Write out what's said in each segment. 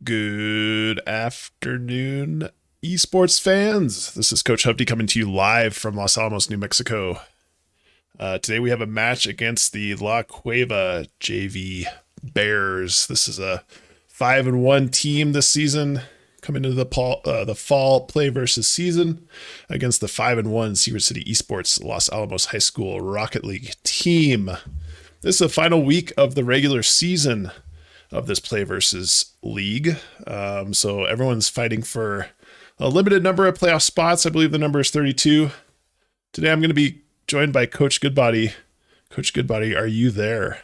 Good afternoon, esports fans. This is Coach Hovde coming to you live from Los Alamos, New Mexico. Today we have a match against the La Cueva JV Bears. This is a 5-1 team this season, coming into the fall play versus season against the 5-1 Secret City Esports Los Alamos High School Rocket League team. This is the final week of the regular season of this play versus league. So everyone's fighting for a limited number of playoff spots. I believe the number is 32. Today I'm going to be joined by Coach Goodbody. Coach Goodbody, are you there?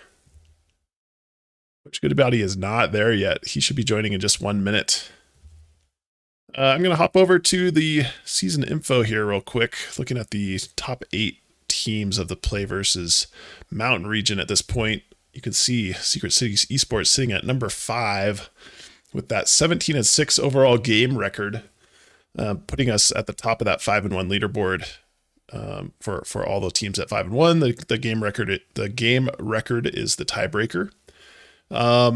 Coach Goodbody is not there yet. He should be joining in just 1 minute. I'm going to hop over to the season info here real quick, looking at the top 8 teams of the play versus mountain region at this point. You can see Secret City Esports sitting at number 5 with that 17-6 overall game record, putting us at the top of that 5-1 leaderboard. For all the teams at 5-1, the game record is the tiebreaker. La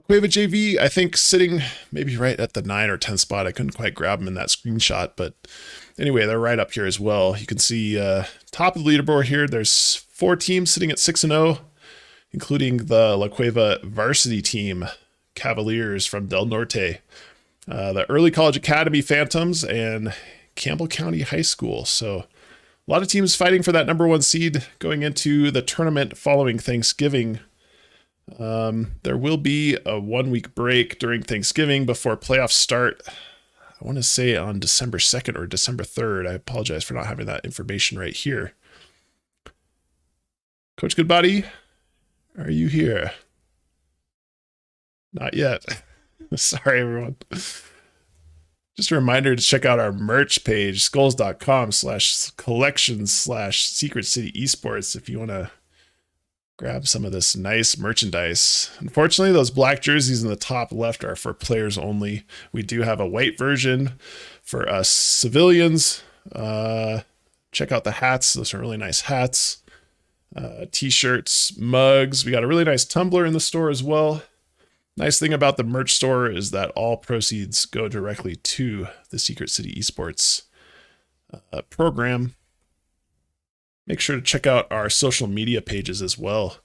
Cueva JV, I think, sitting maybe right at the 9 or 10 spot. I couldn't quite grab them in that screenshot, but anyway, they're right up here as well. You can see top of the leaderboard here. There's 4 teams sitting at 6-0. Including the La Cueva varsity team, Cavaliers from Del Norte, the Early College Academy Phantoms, and Campbell County High School. So a lot of teams fighting for that number 1 seed going into the tournament following Thanksgiving. There will be a 1-week break during Thanksgiving before playoffs start. I want to say on December 2nd or December 3rd. I apologize for not having that information right here. Coach Goodbody, are you here? Not yet. Sorry, everyone. Just a reminder to check out our merch page, skulls.com/collections/Secret City Esports if you want to grab some of this nice merchandise. Unfortunately, those black jerseys in the top left are for players only. We do have a white version for us civilians. Check out the hats. Those are really nice hats. T-shirts, mugs. We got a really nice tumbler in the store as well. Nice thing about the merch store is that all proceeds go directly to the Secret City Esports program. Make sure to check out our social media pages as well.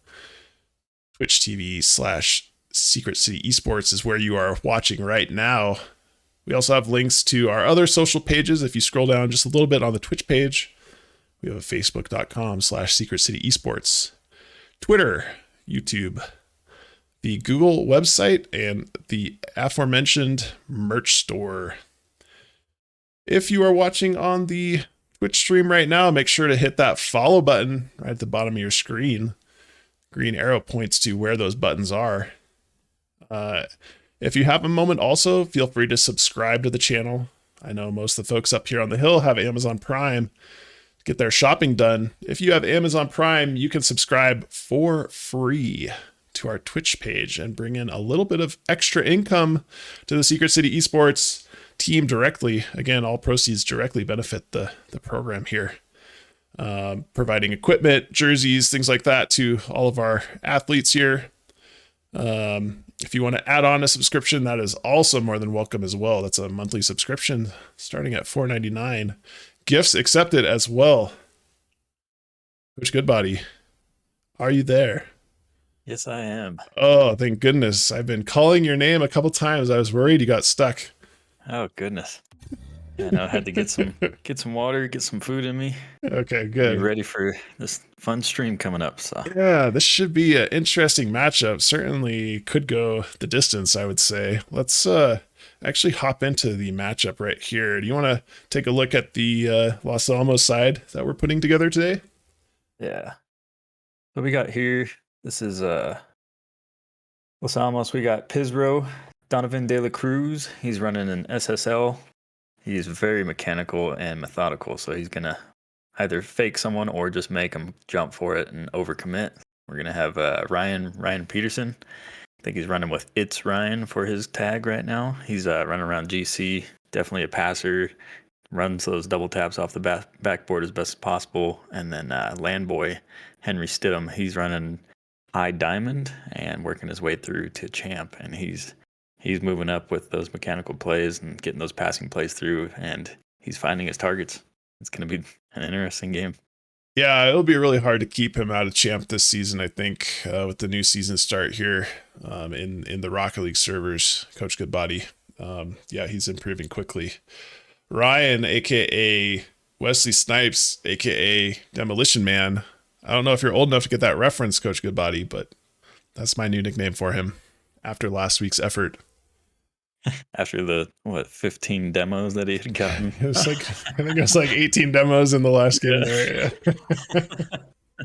Twitch TV/Secret City Esports is where you are watching right now. We also have links to our other social pages. If you scroll down just a little bit on the Twitch page, we have a facebook.com/Secret City Esports, Twitter, YouTube, the Google website, and the aforementioned merch store. If you are watching on the Twitch stream right now, make sure to hit that follow button right at the bottom of your screen. Green arrow points to where those buttons are. If you have a moment also, feel free to subscribe to the channel. I know most of the folks up here on the hill have Amazon Prime. Get their shopping done. If you have Amazon Prime, you can subscribe for free to our Twitch page and bring in a little bit of extra income to the Secret City Esports team directly. Again, all proceeds directly benefit the program here. Providing equipment, jerseys, things like that to all of our athletes here. If you want to add on a subscription, that is also more than welcome as well. That's a monthly subscription starting at $4.99. Gifts accepted as well. Coach Goodbody, are you there? Yes, I am. Oh, thank goodness. I've been calling your name a couple times. I was worried you got stuck. Oh, goodness. Yeah, no, I had to get some water, get some food in me. Okay, good. Be ready for this fun stream coming up. So yeah, this should be an interesting matchup. Certainly could go the distance, I would say. Let's actually hop into the matchup right here. Do you want to take a look at the Los Alamos side that we're putting together today? Yeah. What we got here, this is Los Alamos. We got Pizro, Donovan De La Cruz. He's running an SSL. He's very mechanical and methodical, so he's going to either fake someone or just make them jump for it and overcommit. We're going to have Ryan Peterson. I think he's running with It's Ryan for his tag right now. He's running around GC, definitely a passer, runs those double taps off the backboard as best as possible. And then Landboy, Henry Stidham, he's running high diamond and working his way through to champ. And he's he's moving up with those mechanical plays and getting those passing plays through, and he's finding his targets. It's going to be an interesting game. Yeah, it'll be really hard to keep him out of champ this season, I think, with the new season start here in the Rocket League servers. Coach Goodbody, yeah, he's improving quickly. Ryan, aka Wesley Snipes, aka Demolition Man. I don't know if you're old enough to get that reference, Coach Goodbody, but that's my new nickname for him after last week's effort. After the 15 demos that he had gotten. It was like I think it was like 18 demos in the last game there. Yeah.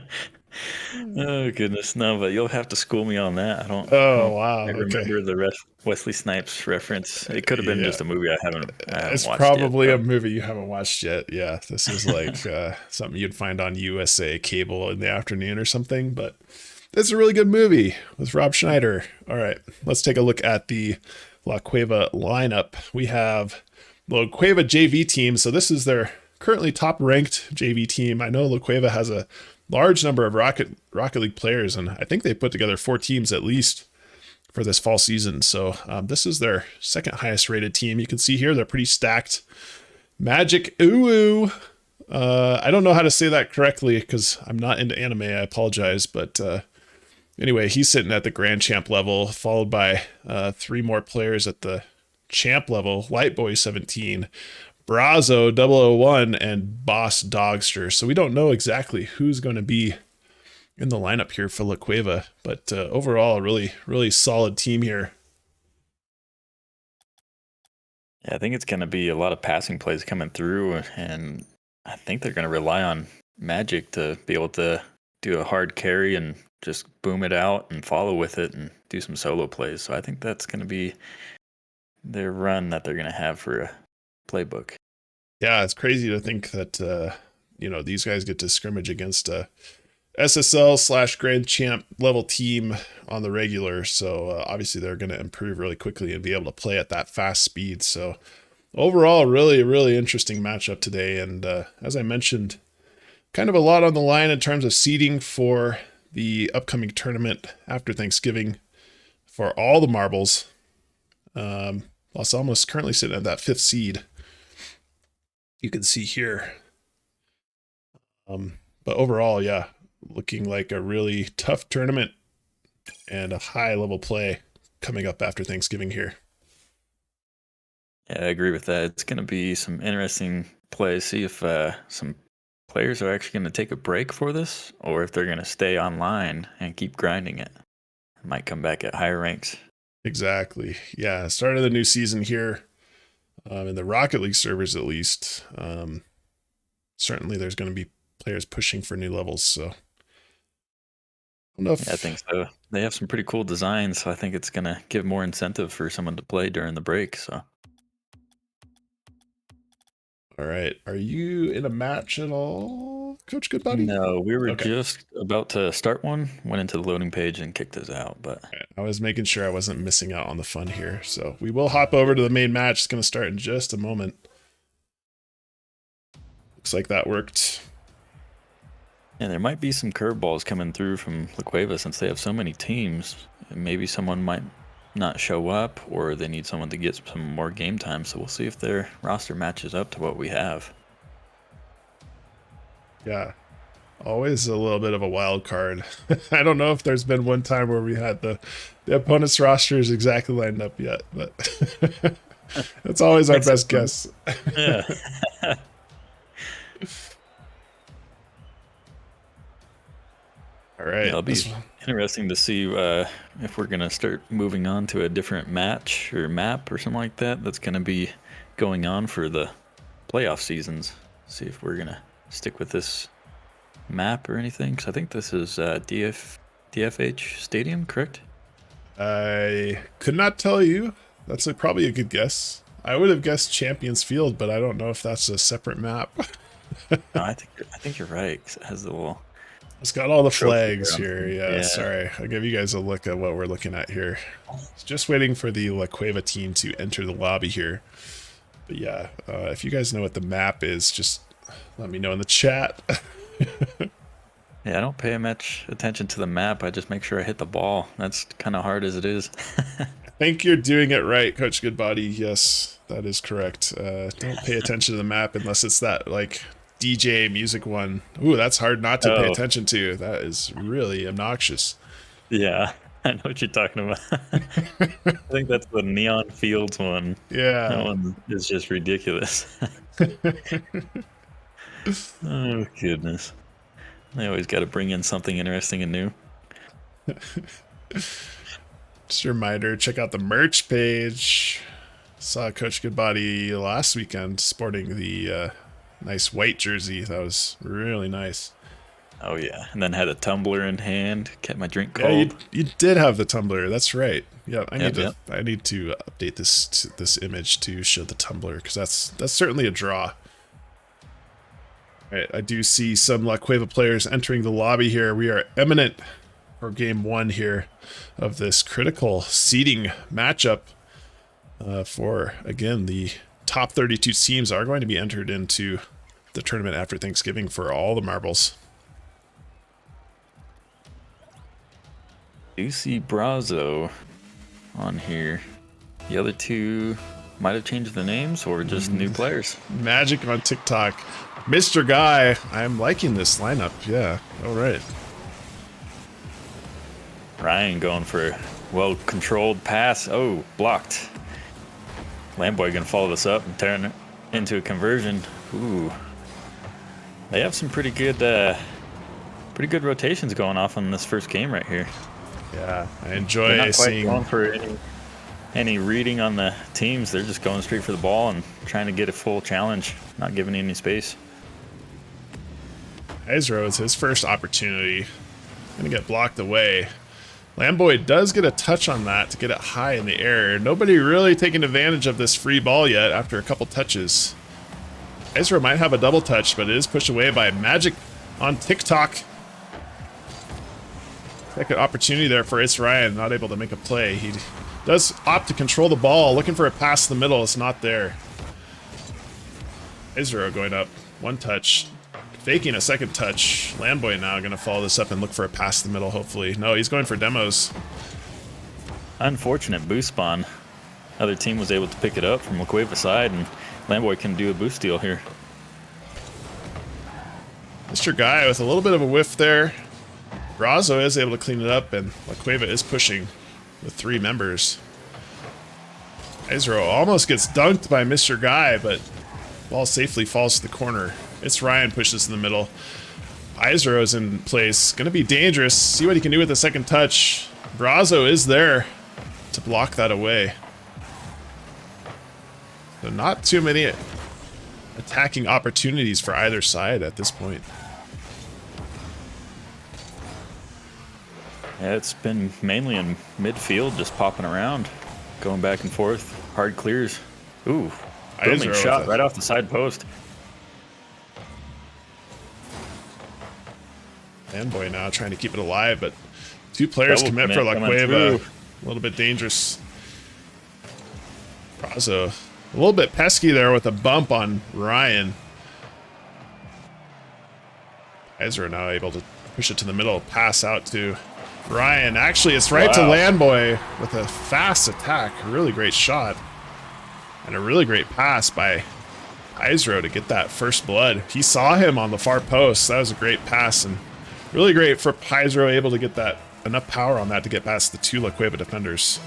Oh goodness, no! But you'll have to school me on that. I don't Wow. remember the Wesley Snipes reference. It could have been just a movie I haven't it's watched probably yet, a movie you haven't watched yet. Yeah, this is like something you'd find on USA cable in the afternoon or something. But it's a really good movie with Rob Schneider. All right, let's take a look at the La Cueva lineup. We have the La Cueva JV team. So this is their currently top ranked JV team. I know La Cueva has a large number of Rocket League players, and I think they put together 4 teams at least for this fall season. So this is their second highest rated team. You can see here they're pretty stacked. Magic Uwu. I don't know how to say that correctly because I'm not into anime. I apologize, but anyway, he's sitting at the Grand Champ level, followed by 3 more players at the Champ level. Lightboy 17, Brazo 001, and Boss Dogster. So we don't know exactly who's going to be in the lineup here for La Cueva, but overall, a really, really solid team here. Yeah, I think it's going to be a lot of passing plays coming through, and I think they're going to rely on Magic to be able to do a hard carry and just boom it out and follow with it and do some solo plays. So I think that's going to be their run that they're going to have for a playbook. Yeah, it's crazy to think that these guys get to scrimmage against a SSL / Grand Champ level team on the regular. So obviously they're going to improve really quickly and be able to play at that fast speed. So overall, really, really interesting matchup today. And as I mentioned, kind of a lot on the line in terms of seeding for the upcoming tournament after Thanksgiving for all the marbles. Los Alamos currently sitting at that 5th seed. You can see here. But overall, yeah, looking like a really tough tournament and a high level play coming up after Thanksgiving here. Yeah, I agree with that. It's going to be some interesting plays. See if some players are actually going to take a break for this, or if they're going to stay online and keep grinding it. Might come back at higher ranks. Exactly. Yeah, start of the new season here in the Rocket League servers, at least. Certainly, there's going to be players pushing for new levels. So, I think so. They have some pretty cool designs, so I think it's going to give more incentive for someone to play during the break. So. All right. Are you in a match at all, Coach Goodbody? No, we were just about to start one, went into the loading page and kicked us out. But I was making sure I wasn't missing out on the fun here. So we will hop over to the main match. It's going to start in just a moment. Looks like that worked. And there might be some curveballs coming through from La Cueva since they have so many teams. Maybe someone might not show up, or they need someone to get some more game time. So we'll see if their roster matches up to what we have. Yeah, always a little bit of a wild card. I don't know if there's been one time where we had the opponent's rosters exactly lined up yet, but that's always our best guess. Yeah. All right. Yeah, it'll be interesting to see if we're going to start moving on to a different match or map or something like that that's going to be going on for the playoff seasons. See if we're going to stick with this map or anything, because I think this is DFH Stadium, correct? I could not tell you. That's probably a good guess. I would have guessed Champions Field, but I don't know if that's a separate map. No, I think you're right, 'cause it has the little... It's got all the flags here. Yeah, sorry. I'll give you guys a look at what we're looking at here. Just waiting for the La Cueva team to enter the lobby here. But yeah, if you guys know what the map is, just let me know in the chat. Yeah, I don't pay much attention to the map. I just make sure I hit the ball. That's kind of hard as it is. think you're doing it right, Coach Goodbody. Yes, that is correct. Don't pay attention to the map unless it's that like DJ music one. Ooh, that's hard not to pay Oh, attention to. That is really obnoxious. yeah. I know what you're talking about. I think that's the Neon Fields one. That Yeah. one is just ridiculous. Oh, goodness. They always got to bring in something interesting and new. Just a reminder, check out the merch page. Saw Coach Goodbody last weekend sporting the nice white jersey. That was really nice. Oh, yeah. And then had a tumbler in hand, kept my drink Yeah, cold. you did have the tumbler. That's right. Yeah, I need Yep. to update this image to show the tumbler because that's certainly a draw. All right, I do see some La Cueva players entering the lobby here. We are imminent for game one here of this critical seeding matchup. For again, the top 32 teams are going to be entered into the tournament after Thanksgiving for all the marbles. Do see Brazo on here. The other two might have changed the names or just new players. Magic on TikTok. Mr. Guy, I'm liking this lineup. Yeah, all right. Ryan going for a well-controlled pass. Oh, blocked. Lamboy gonna follow this up and turn it into a conversion. Ooh, they have some pretty good rotations going off on this first game right here. Yeah, I They're enjoy not quite seeing. going for any reading on the teams. They're just going straight for the ball and trying to get a full challenge, not giving any space. Ezra, it's his first opportunity. Gonna get blocked away. Lamboy does get a touch on that to get it high in the air. Nobody really taking advantage of this free ball yet after a couple touches. Ezra might have a double touch, but it is pushed away by Magic on TikTok. Second opportunity there for Ace Ryan, not able to make a play. He does opt to control the ball, looking for a pass in the middle. It's not there. Ezra going up, one touch. Faking a second touch. Lamboy now going to follow this up and look for a pass in the middle, hopefully. No, he's going for demos. Unfortunate boost spawn. Other team was able to pick it up from La Cueva side, and Lamboy can do a boost steal here. Mr. Guy with a little bit of a whiff there. Brazo is able to clean it up, and La Cueva is pushing with three members. Ezra almost gets dunked by Mr. Guy, but ball safely falls to the corner. It's Ryan pushes in the middle. Izro's in place. Gonna be dangerous. See what he can do with the second touch. Brazo is there to block that away. So not too many attacking opportunities for either side at this point. Yeah, it's been mainly in midfield, just popping around, going back and forth. Hard clears. Ooh, booming shot right off the side post. Fanboy now trying to keep it alive, but two players Double commit for La coming Cueva. through. A little bit dangerous. Brazo a little bit pesky there with a bump on Ryan. Ezra now able to push it to the middle, pass out to Ryan. Actually, it's right to Landboy with a fast attack. A really great shot. And a really great pass by Izro to get that first blood. He saw him on the far post. That was a great pass, and really great for Izro able to get that enough power on that to get past the two La Cueva defenders.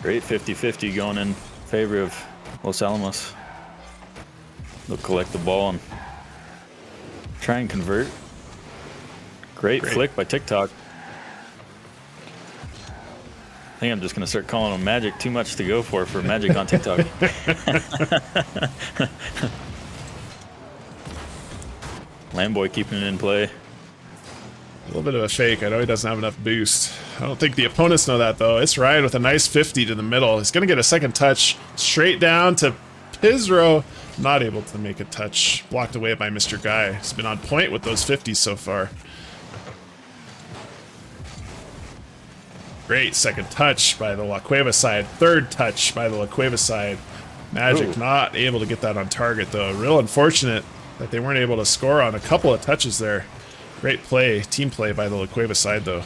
Great 50-50 going in favor of Los Alamos. They'll collect the ball and try and convert. Great flick by TikTok. I think I'm just going to start calling him Magic. Too much to go for Magic on TikTok. Lamboy keeping it in play. A little bit of a fake. I know he doesn't have enough boost. I don't think the opponents know that, though. It's Ryan with a nice 50 to the middle. He's going to get a second touch straight down to Pizro. Not able to make a touch. Blocked away by Mr. Guy. He's been on point with those 50s so far. Great second touch by the La Cueva side. Third touch by the La Cueva side. Magic not able to get that on target, though. Real unfortunate that they weren't able to score on a couple of touches there. Great play, team play by the La Cueva side, though.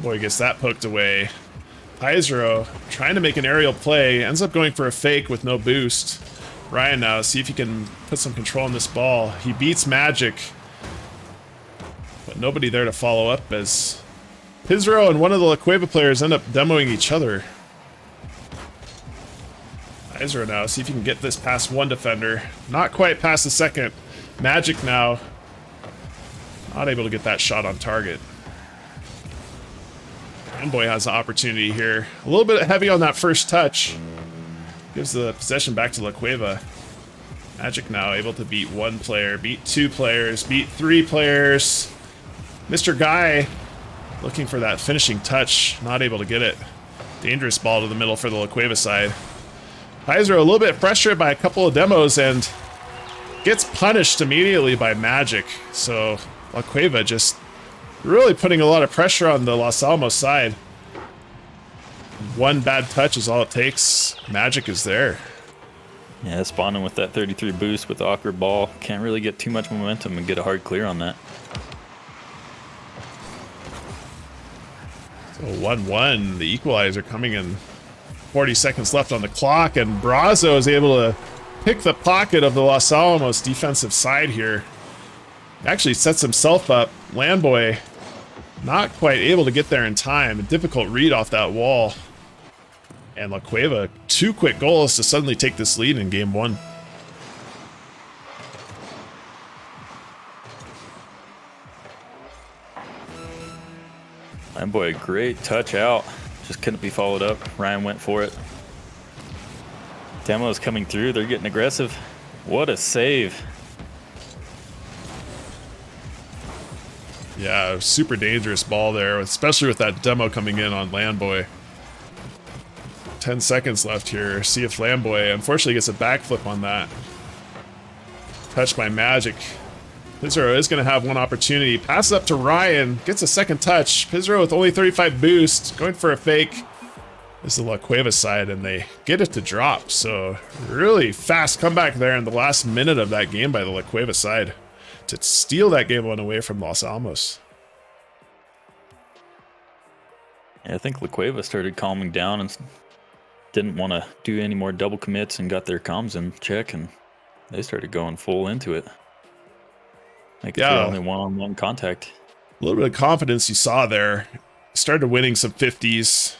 Landboy gets that poked away. Pyzro trying to make an aerial play, ends up going for a fake with no boost. Ryan now, see if he can put some control on this ball. He beats Magic, but nobody there to follow up as Pyzro and one of the La Cueva players end up demoing each other. Pyzro now, see if he can get this past one defender. Not quite past the second. Magic now, not able to get that shot on target. Landboy has the opportunity here. A little bit heavy on that first touch. Gives the possession back to La Cueva. Magic now able to beat one player, beat two players, beat three players. Mr. Guy looking for that finishing touch, not able to get it. Dangerous ball to the middle for the La Cueva side. Pyzro a little bit frustrated by a couple of demos and gets punished immediately by Magic. So La Cueva just really putting a lot of pressure on the Los Alamos side. One bad touch is all it takes. Magic is there. Yeah, spawning with that 33 boost with the awkward ball. Can't really get too much momentum and get a hard clear on that. So 1-1, the equalizer coming in. 40 seconds left on the clock, and Brazo is able to pick the pocket of the Los Alamos defensive side here. Actually sets himself up. Landboy not quite able to get there in time. A difficult read off that wall. And La Cueva, 2 quick goals to suddenly take this lead in game 1. Landboy, great touch out. Just couldn't be followed up. Ryan went for it. Demo's coming through. They're getting aggressive. What a save. Yeah, super dangerous ball there, especially with that demo coming in on Landboy. 10 seconds left here. See if Landboy unfortunately gets a backflip on that. Touched by Magic. Pyzro is going to have one opportunity. Passes up to Ryan. Gets a second touch. Pyzro with only 35 boost. Going for a fake. This is the La Cueva side, and they get it to drop. So really fast comeback there in the last minute of that game by the La Cueva side to steal that game one away from Los Alamos. Yeah, I think La Cueva started calming down and didn't want to do any more double commits and got their comms in check, and they started going full into it. Like only one-on-one contact. A little bit of confidence you saw there. Started winning some 50s,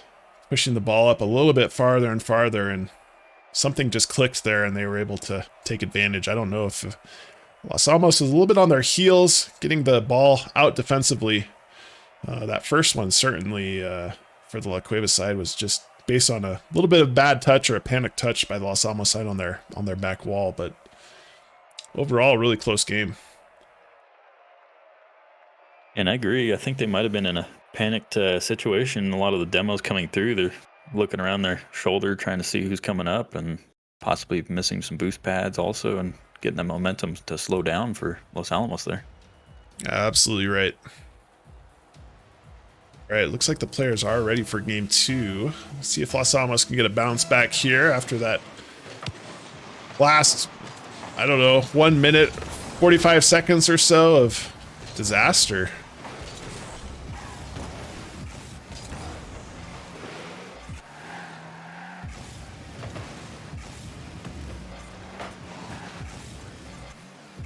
pushing the ball up a little bit farther and farther, and something just clicked there and they were able to take advantage. I don't know if Los Alamos was a little bit on their heels, getting the ball out defensively. That first one certainly for the La Cueva side was just based on a little bit of bad touch or a panic touch by the Los Alamos side on their back wall, but overall, really close game. And I agree. I think they might have been in a panicked situation. A lot of the demos coming through, they're looking around their shoulder, trying to see who's coming up, and possibly missing some boost pads also, and getting the momentum to slow down for Los Alamos there. Absolutely right. All right, looks like the players are ready for game 2. Let's see if Los Alamos can get a bounce back here after that last, I don't know, 1 minute, 45 seconds or so of disaster.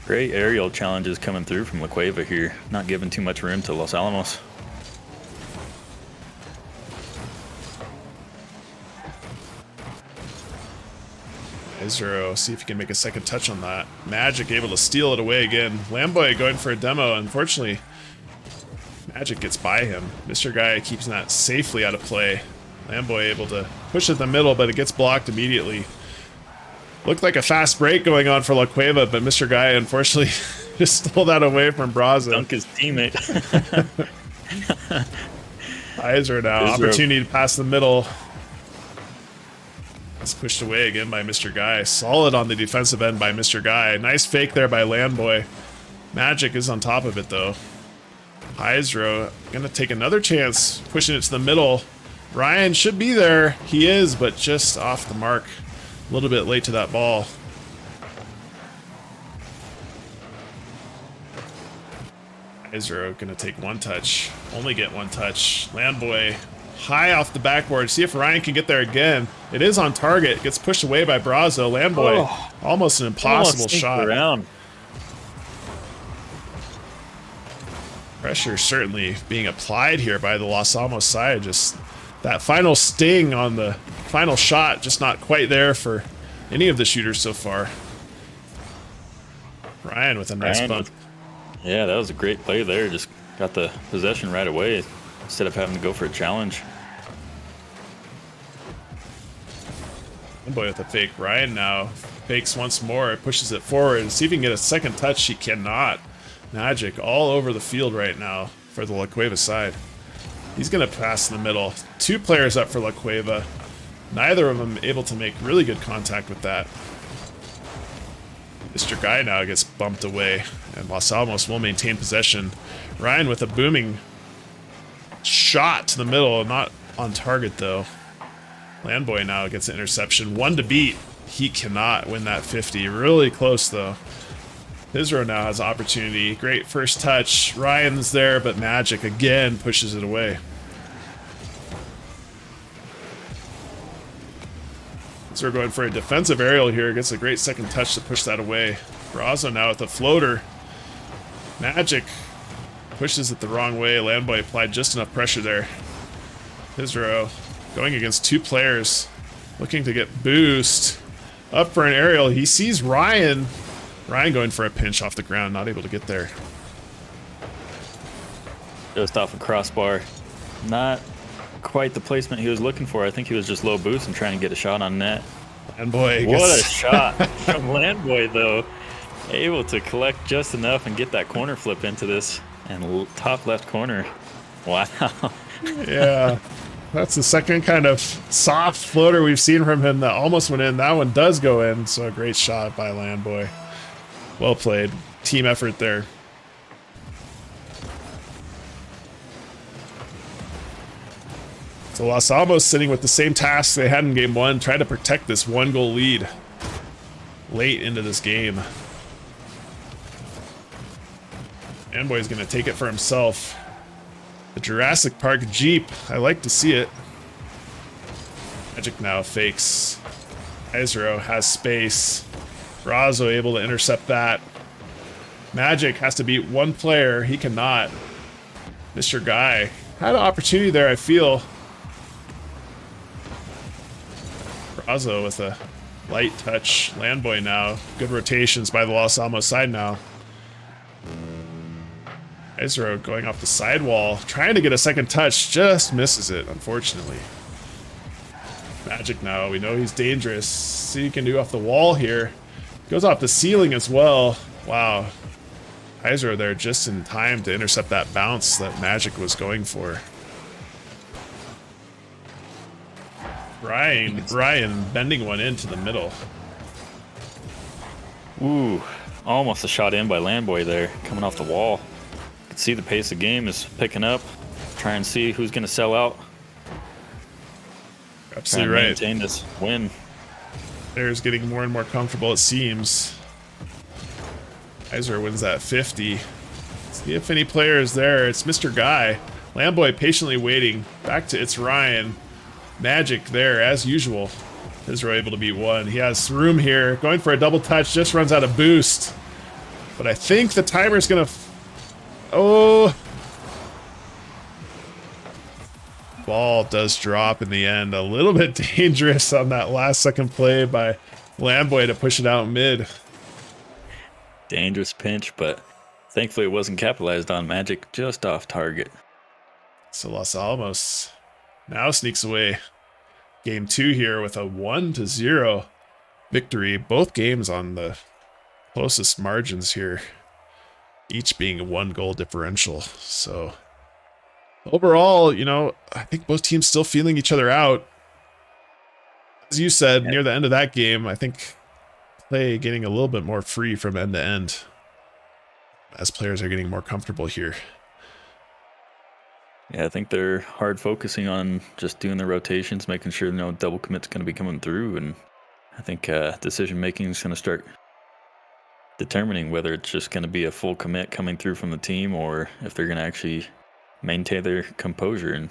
Great aerial challenges coming through from La Cueva here, not giving too much room to Los Alamos. Pyzro, see if he can make a second touch on that. Magic able to steal it away again. Landboy going for a demo. Unfortunately, Magic gets by him. Mr. Guy keeps that safely out of play. Landboy able to push it in the middle, but it gets blocked immediately. Looked like a fast break going on for La Cueva, but Mr. Guy unfortunately just stole that away from Brazo. Dunk his teammate. Pyzro now, opportunity to pass the middle. It's pushed away again by Mr. Guy. Solid on the defensive end by Mr. Guy. Nice fake there by Landboy. Magic is on top of it though. Pyzro gonna take another chance, pushing it to the middle. Ryan should be there. He is, but just off the mark. A little bit late to that ball. Ezra gonna take one touch. Only get one touch. Landboy high off the backboard. See if Ryan can get there again. It is on target. Gets pushed away by Brazo. Landboy, almost an impossible shot. Around. Pressure certainly being applied here by the Los Alamos side. Just that final sting on the final shot, just not quite there for any of the shooters so far. Ryan with a nice bump. Yeah, that was a great play there. Just got the possession right away instead of having to go for a challenge. Boy with a fake. Ryan now fakes once more, pushes it forward. See if he can get a second touch. He cannot. Magic all over the field right now for the La Cueva side. He's going to pass in the middle. 2 players up for La Cueva. Neither of them able to make really good contact with that. Mr. Guy now gets bumped away, and Los Alamos will maintain possession. Ryan with a booming shot to the middle, not on target though. Landboy now gets an interception. 1 to beat. He cannot win that 50. Really close though. Israel now has an opportunity. Great first touch. Ryan's there, but Magic again pushes it away. Israel going for a defensive aerial here. Gets a great second touch to push that away. Brazo now with the floater. Magic pushes it the wrong way. Landboy applied just enough pressure there. Israel going against 2 players. Looking to get boost. Up for an aerial. He sees Ryan. Ryan going for a pinch off the ground, not able to get there. Just off a crossbar. Not quite the placement he was looking for. I think he was just low boost and trying to get a shot on net. Landboy. What a shot from Landboy, though. Able to collect just enough and get that corner flip into this. And top left corner. Wow. Yeah. That's the second kind of soft floater we've seen from him that almost went in. That one does go in, so a great shot by Landboy. Well played. Team effort there. So Los Alamos sitting with the same task they had in game 1, trying to protect this 1-goal lead late into this game. Landboy's going to take it for himself. The Jurassic Park Jeep. I like to see it. Magic now fakes. Ezra has space. Brazo able to intercept that. Magic has to beat 1 player. He cannot. Mr. Guy had an opportunity there, I feel. Brazo with a light touch. Landboy now. Good rotations by the Los Alamos side now. Ezra going off the sidewall, trying to get a second touch, just misses it, unfortunately. Magic now, we know he's dangerous. See what he can do off the wall here. Goes off the ceiling as well. Wow. Ezra there just in time to intercept that bounce that Magic was going for. Ryan bending one into the middle. Ooh, almost a shot in by Landboy there, coming off the wall. Could see the pace of game is picking up. Try and see who's going to sell out. Absolutely right. Maintain this win. Players getting more and more comfortable, it seems. Kaiser wins that 50. See if any player is there. It's Mr. Guy. Landboy patiently waiting. Back to it's Ryan. Magic there, as usual. Israel able to beat 1. He has room here. Going for a double touch. Just runs out of boost. But I think the timer's going to... Oh! Ball does drop in the end. A little bit dangerous on that last second play by Landboy to push it out mid. Dangerous pinch, but thankfully it wasn't capitalized on. Magic just off target. So Los Alamos now sneaks away game 2 here with a 1-0 victory. Both games on the closest margins here, each being a 1-goal differential. So overall, you know, I think both teams still feeling each other out. As you said, near the end of that game, I think play getting a little bit more free from end to end as players are getting more comfortable here. Yeah, I think they're hard focusing on just doing the rotations, making sure no double commit's going to be coming through, and I think decision making is going to start determining whether it's just going to be a full commit coming through from the team or if they're going to actually maintain their composure and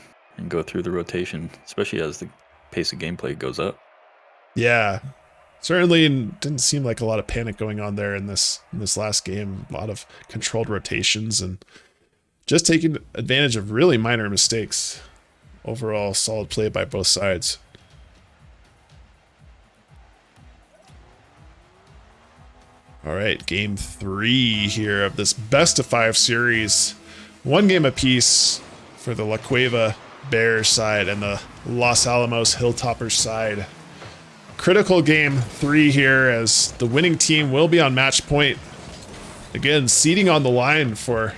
go through the rotation, especially as the pace of gameplay goes up. Yeah, certainly didn't seem like a lot of panic going on there in this last game. A lot of controlled rotations and just taking advantage of really minor mistakes. Overall, solid play by both sides. All right, game 3 here of this best of 5 series. 1 game apiece for the La Cueva Bears side and the Los Alamos Hilltoppers side. Critical game 3 here as the winning team will be on match point. Again, seeding on the line for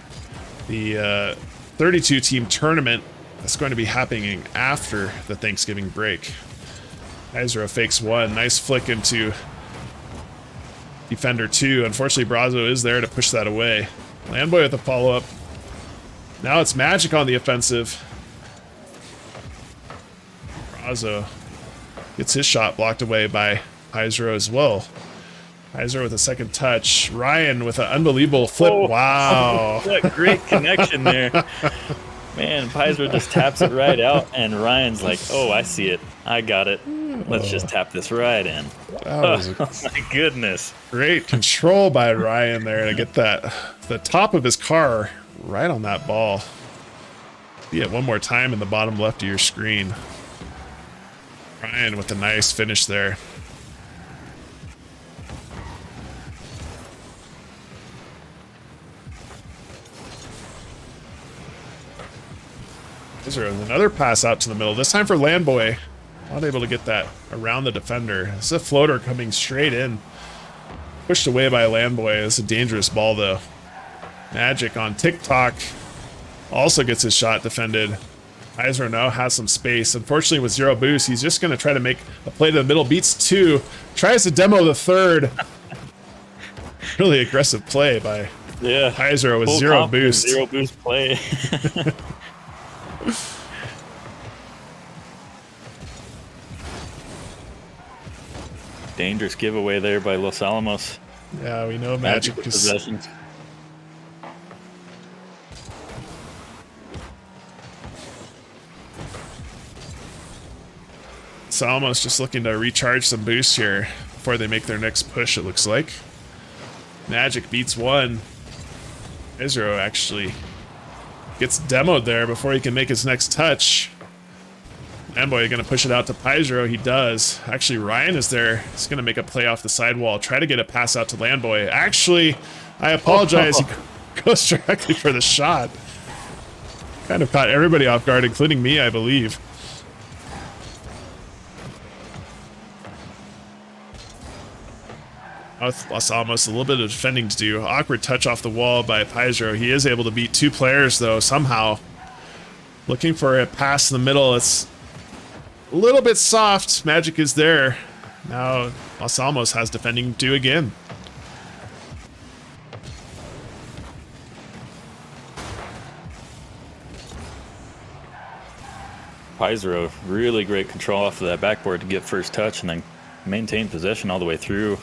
the 32 team tournament that's going to be happening after the Thanksgiving break. Izero fakes 1, nice flick into defender 2. Unfortunately, Brazo is there to push that away. Landboy with a follow-up. Now it's Magic on the offensive. Brazo gets his shot blocked away by Izero as well. Izero with a second touch. Ryan with an unbelievable flip. Oh, wow. What great connection there. Man, Pizero just taps it right out, and Ryan's like, oh, I see it. I got it. Let's just tap this right in. Oh, my goodness. Great control by Ryan there to get that, the top of his car right on that ball. See it one more time in the bottom left of your screen. Ryan with a nice finish there. Another pass out to the middle, this time for Landboy. Not able to get that around the defender. It's a floater coming straight in. Pushed away by Landboy. It's a dangerous ball though. Magic on TikTok also gets his shot defended. Izero now has some space. Unfortunately with 0 boost, he's just going to try to make a play to the middle. Beats 2. Tries to demo the 3rd. Really aggressive play by Izero with 0 boost. 0 boost play. Dangerous giveaway there by Los Alamos. Yeah, we know Magic is possessions. Los Alamos just looking to recharge some boost here before they make their next push, it looks like. Magic beats 1. Izero actually gets demoed there before he can make his next touch. Landboy going to push it out to Pizero. He does. Actually, Ryan is there. He's going to make a play off the sidewall. Try to get a pass out to Landboy. Actually, I apologize. He goes directly for the shot. Kind of caught everybody off guard, including me, I believe. Los Alamos, a little bit of defending to do. Awkward touch off the wall by Pizero. He is able to beat 2 players, though, somehow. Looking for a pass in the middle. It's a little bit soft. Magic is there. Now Los Alamos has defending to do again. Pizero, really great control off of that backboard to get first touch and then maintain possession all the way through.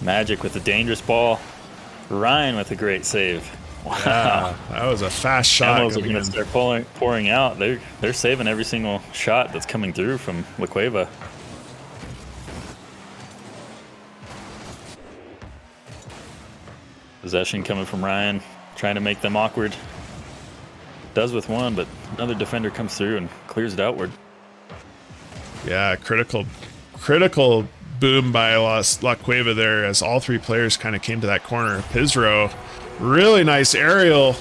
Magic with a dangerous ball. Ryan with a great save. Wow, yeah, that was a fast shot. Alamos are going to start pouring out. They're saving every single shot that's coming through from La Cueva. Possession coming from Ryan, trying to make them awkward. Does with 1, but another defender comes through and clears it outward. Yeah, critical boom by La Cueva there as all 3 players kind of came to that corner. Pizero, really nice aerial.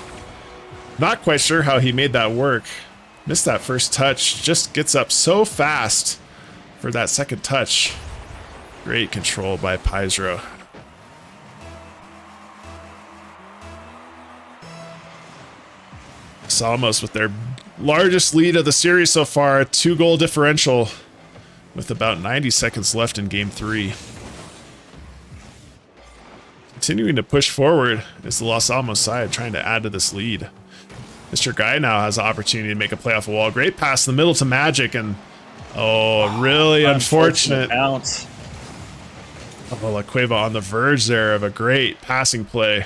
Not quite sure how he made that work. Missed that first touch. Just gets up so fast for that second touch. Great control by Pizero. Alamos with their largest lead of the series so far, a 2-goal differential with about 90 seconds left in game 3. Continuing to push forward is the Los Alamos side trying to add to this lead. Mr. Guy now has the opportunity to make a play off the wall. Great pass in the middle to Magic and really unfortunate. Bounce. Oh, La Cueva on the verge there of a great passing play.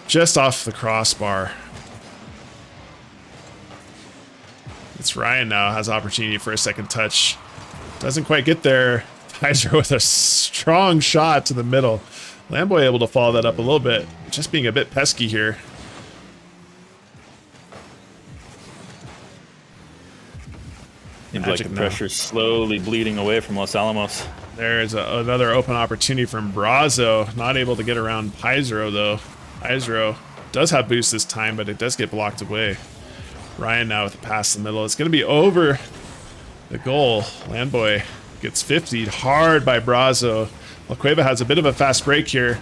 Just off the crossbar. It's Ryan now, has opportunity for a second touch. Doesn't quite get there. Pizer with a strong shot to the middle. Lamboy able to follow that up a little bit. Just being a bit pesky here. Seems like the pressure slowly bleeding away from Los Alamos. There's another open opportunity from Brazo. Not able to get around Pizero though. Pizero does have boost this time, but it does get blocked away. Ryan now with the pass in the middle. It's going to be over the goal. Lamboy gets 50'd hard by Brazo. La Cueva has a bit of a fast break here.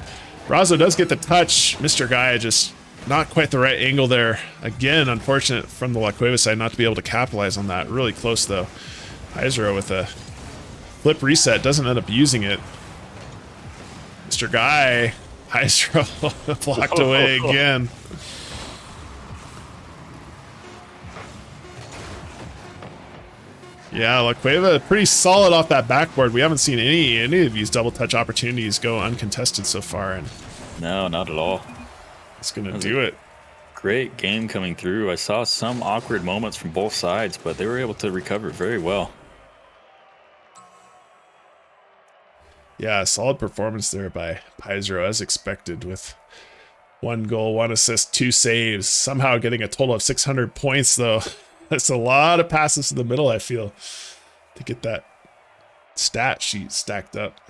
Brazo does get the touch. Mr. Guy just not quite the right angle there. Again, unfortunate from the La Cueva side not to be able to capitalize on that. Really close though. Pizero with a flip reset. Doesn't end up using it. Mr. Guy. Pizero blocked away again. Yeah, La Cueva pretty solid off that backboard. We haven't seen any of these double touch opportunities go uncontested so far, and no, not at all. It's gonna do it. Great game coming through. I saw some awkward moments from both sides, but they were able to recover very well. Yeah, solid performance there by Pizero as expected, with 1 goal, 1 assist, 2 saves. Somehow getting a total of 600 points though. That's a lot of passes to the middle, I feel, to get that stat sheet stacked up.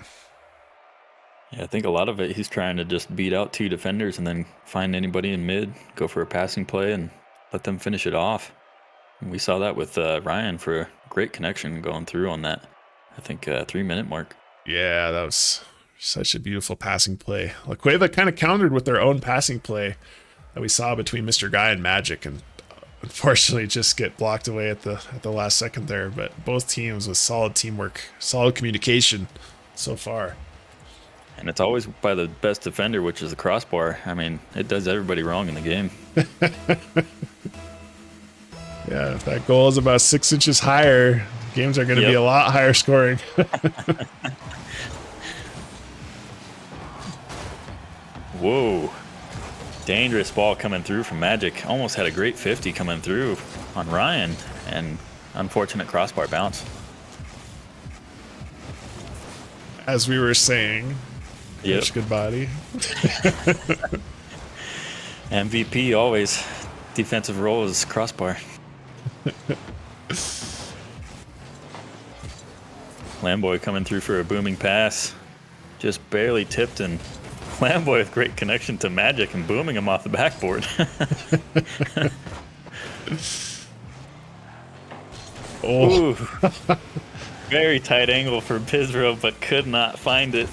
Yeah, I think a lot of it, he's trying to just beat out 2 defenders and then find anybody in mid, go for a passing play, and let them finish it off. And we saw that with Ryan for a great connection going through on that, I think, 3-minute mark. Yeah, that was such a beautiful passing play. La Cueva kind of countered with their own passing play that we saw between Mr. Guy and Magic, and unfortunately just get blocked away at the last second there. But both teams with solid teamwork, solid communication so far. And it's always by the best defender, which is the crossbar. I mean, it does everybody wrong in the game. Yeah, if that goal is about 6 inches higher, games are going to be a lot higher scoring. Whoa. Dangerous ball coming through from Magic. Almost had a great 50 coming through on Ryan, and unfortunate crossbar bounce. As we were saying, Rich good body. MVP always. Defensive role is crossbar. Lamboy coming through for a booming pass. Just barely tipped, and Lamboy with great connection to Magic and booming him off the backboard. Oh. Very tight angle for Pizero, but could not find it.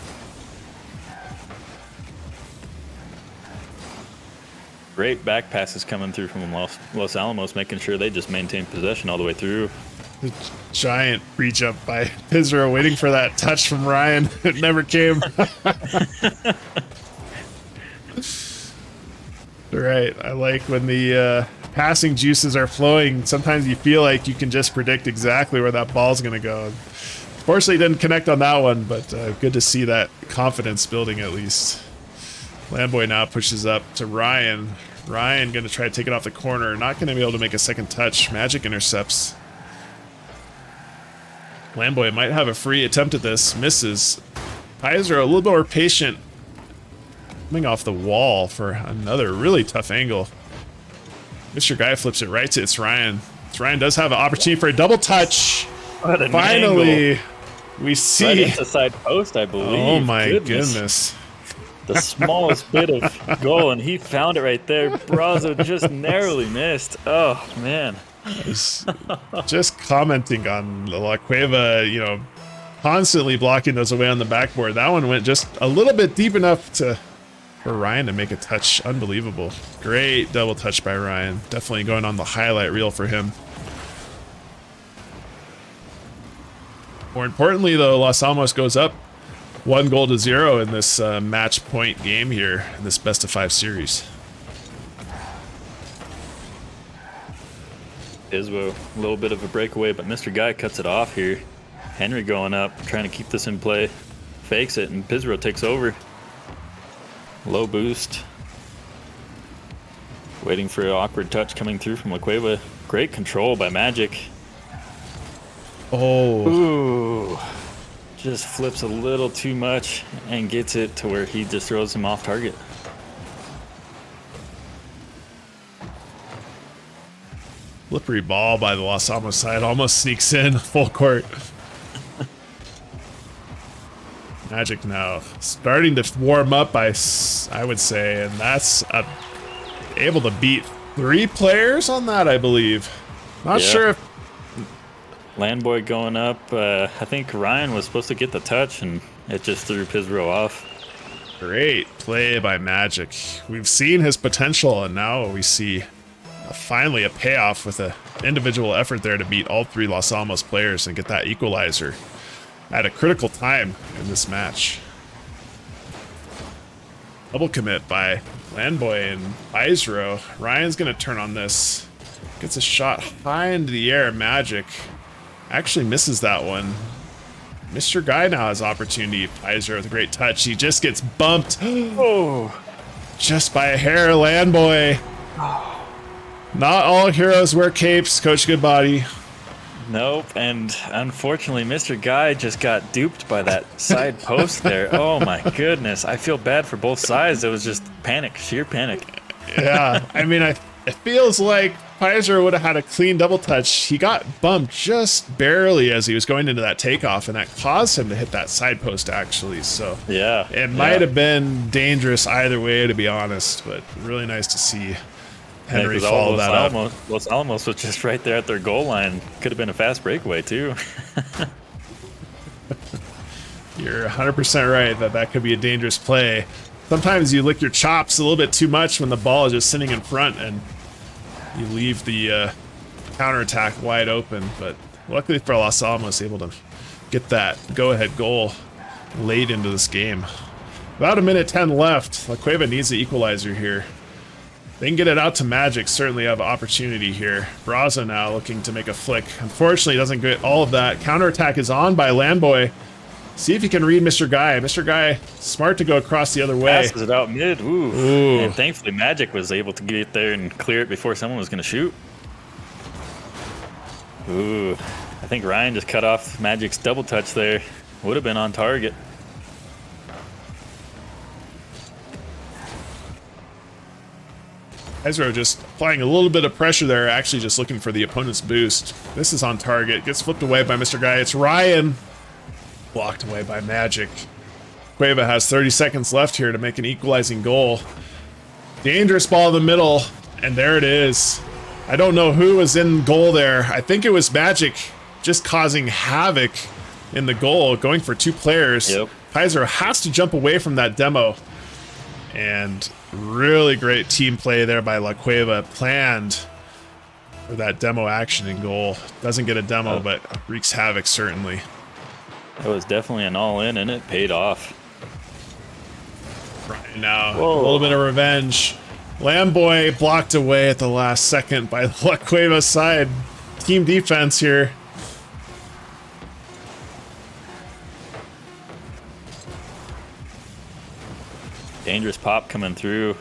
Great back passes coming through from Los Alamos, making sure they just maintain possession all the way through. The giant reach up by Pizero, waiting for that touch from Ryan. It never came. Right. I like when the passing juices are flowing. Sometimes you feel like you can just predict exactly where that ball's going to go. Fortunately, didn't connect on that one, but good to see that confidence building at least. Lamboy now pushes up to Ryan. Ryan going to try to take it off the corner. Not going to be able to make a second touch. Magic intercepts. Lamboy might have a free attempt at this. Misses. Pizero a little bit more patient. Coming off the wall for another really tough angle. Mr. Guy flips it right to it's Ryan. Ryan does have an opportunity for a double touch. Finally, angle. We see. Right into side post, I believe. Oh my goodness. The smallest bit of goal, and he found it right there. Brazo just narrowly missed. Oh, man. Just commenting on La Cueva, you know, constantly blocking those away on the backboard. That one went just a little bit deep enough for Ryan to make a touch. Unbelievable. Great double touch by Ryan. Definitely going on the highlight reel for him. More importantly, though, Los Alamos goes up 1-0 in this match point game here in this best of 5 series. Iswo, a little bit of a breakaway, but Mr. Guy cuts it off here. Henry going up, trying to keep this in play. fakes it, and Pizro takes over. Low boost. Waiting for an awkward touch coming through from La Cueva. Great control by Magic. Oh. Ooh. Just flips a little too much and gets it to where he just throws him off target. Slippery ball by the Los Alamos side. Almost sneaks in full court. Magic now starting to warm up, I would say, and that's able to beat 3 players on that, I believe. Not sure if... Landboy going up. I think Ryan was supposed to get the touch, and it just threw Pizro off. Great play by Magic. We've seen his potential, and now we see finally a payoff with an individual effort there to beat all 3 Los Alamos players and get that equalizer at a critical time in this match. Double commit by Landboy and Pizro. Ryan's going to turn on this. Gets a shot high into the air. Magic actually misses that one. Mr. Guy now has opportunity. Pizro with a great touch. He just gets bumped. Oh, just by a hair, Landboy. Not all heroes wear capes, Coach Goodbody. Nope, and unfortunately, Mr. Guy just got duped by that side post there. Oh my goodness, I feel bad for both sides. It was just panic, sheer panic. Yeah, I mean, it feels like Pizro would have had a clean double touch. He got bumped just barely as he was going into that takeoff, and that caused him to hit that side post, actually. So yeah, it might have been dangerous either way, to be honest, but really nice to see Henry follow that up. Los Alamos was just right there at their goal line. Could have been a fast breakaway, too. You're 100% right that could be a dangerous play. Sometimes you lick your chops a little bit too much when the ball is just sitting in front and you leave the counterattack wide open. But luckily for Los Alamos, able to get that go-ahead goal late into this game. About 1:10 left. La Cueva needs the equalizer here. They can get it out to Magic, certainly have opportunity here. Brazo now looking to make a flick. Unfortunately, doesn't get all of that. Counterattack is on by Landboy. See if he can read Mr. Guy. Mr. Guy, smart to go across the other way. Passes it out mid. Ooh. And thankfully, Magic was able to get there and clear it before someone was going to shoot. Ooh. I think Ryan just cut off Magic's double touch there. Would have been on target. Pizro just applying a little bit of pressure there, actually just looking for the opponent's boost. This is on target. Gets flipped away by Mr. Guy. It's Ryan. Blocked away by Magic. Cueva has 30 seconds left here to make an equalizing goal. Dangerous ball in the middle, and there it is. I don't know who was in goal there. I think it was Magic just causing havoc in the goal, going for 2 players. Yep. Pizro has to jump away from that demo. And really great team play there by La Cueva. Planned for that demo action in goal. Doesn't get a demo, but wreaks havoc certainly. That was definitely an all-in, and it paid off. Right now, a little bit of revenge. Landboy blocked away at the last second by La Cueva's side. Team defense here. Dangerous pop coming through.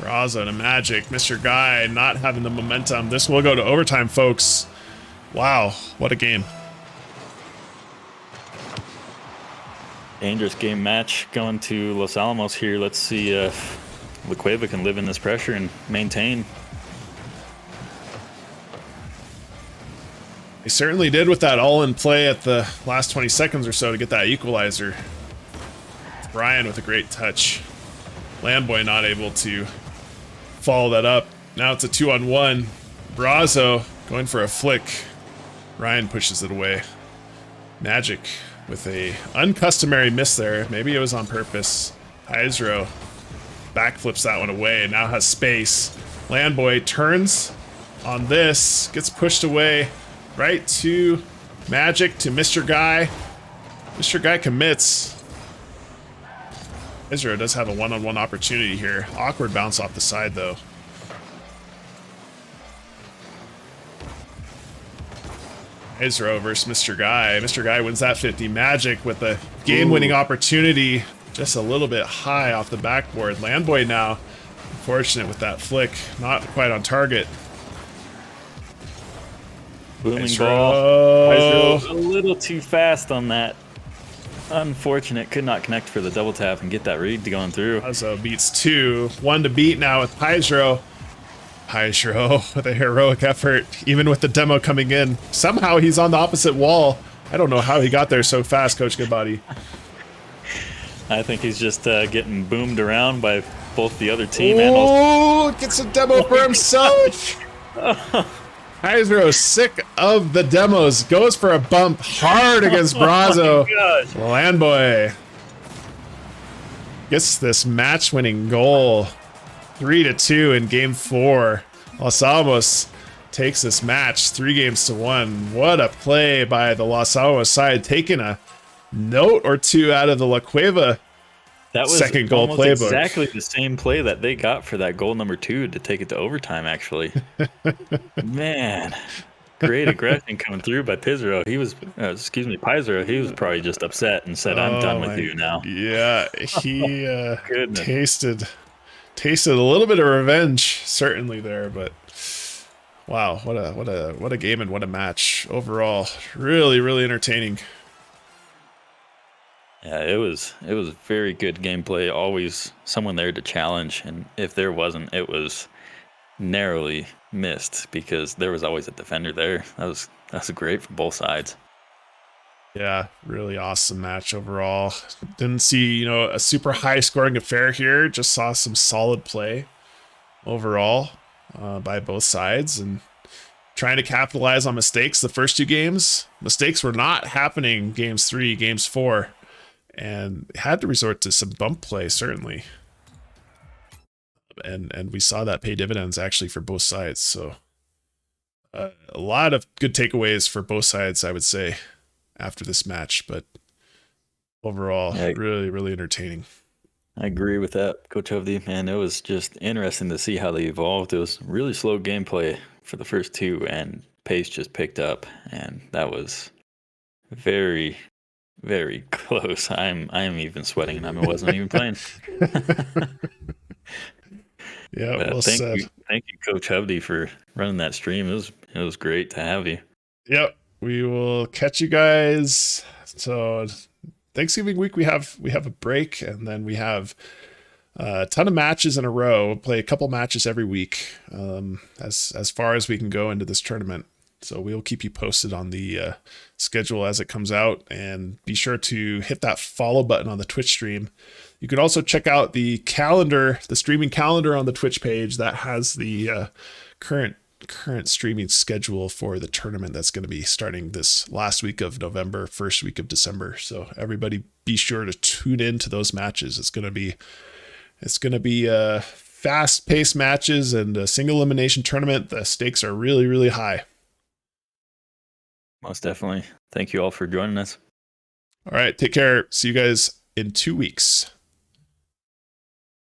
Brazo to Magic. Mr. Guy not having the momentum. This will go to overtime, folks. Wow, what a game. Dangerous game match going to Los Alamos here. Let's see if La Cueva can live in this pressure and maintain. They certainly did with that all-in play at the last 20 seconds or so to get that equalizer. Ryan with a great touch. Landboy not able to follow that up. Now it's a 2-on-1. Brazo going for a flick. Ryan pushes it away. Magic with a uncustomary miss there. Maybe it was on purpose. Pizro backflips that one away and now has space. Landboy turns on this. Gets pushed away right to Magic to Mr. Guy. Mr. Guy commits. Pizro does have a one-on-one opportunity here. Awkward bounce off the side, Ezra versus Mr. Guy. Mr. Guy wins that 50. Magic with a game-winning opportunity. Just a little bit high off the backboard. Landboy now, unfortunate with that flick. Not quite on target. Booming ball. A little too fast on that. Unfortunate. Could not connect for the double tap and get that read going through. Paizo beats 2. 1 to beat now with Paizo. Paizo with a heroic effort, even with the demo coming in. Somehow he's on the opposite wall. I don't know how he got there so fast, Coach Goodbody. I think he's just getting boomed around by both the other team and also gets a demo for himself. Paizo, sick of the demos, goes for a bump hard against Brazo. Landboy gets this match-winning goal. 3-2 in game 4. Los Alamos takes this match 3-1. What a play by the Los Alamos side, taking a note or two out of the La Cueva second goal playbook. Exactly the same play that they got for that goal number 2 to take it to overtime, actually. Man, great aggression coming through by Pizarro. He was, Pizarro, he was probably just upset and said, I'm done with you now. Yeah, he tasted a little bit of revenge, certainly there, but wow, what a game and what a match overall. Really, really entertaining. Yeah, it was very good gameplay. Always someone there to challenge, and if there wasn't, it was narrowly missed because there was always a defender there. That was great from both sides. Yeah, really awesome match overall. Didn't see, a super high scoring affair here. Just saw some solid play overall by both sides and trying to capitalize on mistakes the first 2 games. Mistakes were not happening games 3, games 4, and had to resort to some bump play, certainly. And we saw that pay dividends actually for both sides. So a lot of good takeaways for both sides, I would say, after this match, but overall, really, really entertaining. I agree with that, Coach Hovde. Man, it was just interesting to see how they evolved. It was really slow gameplay for the first 2, and pace just picked up, and that was very, very close. I'm even sweating, and I wasn't even playing. Yeah, well said. Thank you, Coach Hovde, for running that stream. It was great to have you. Yep. We will catch you guys. So Thanksgiving week we have a break, and then we have a ton of matches in a row. We'll play a couple matches every week, as far as we can go into this tournament. So we'll keep you posted on the schedule as it comes out, and be sure to hit that follow button on the Twitch stream. You can also check out the calendar, the streaming calendar on the Twitch page that has the current streaming schedule for the tournament that's going to be starting this last week of November, first week of December. So everybody be sure to tune in to those matches. It's going to be fast-paced matches and a single elimination tournament. The stakes are really, really high. Most definitely. Thank you all for joining us. All right, take care. See you guys in 2 weeks.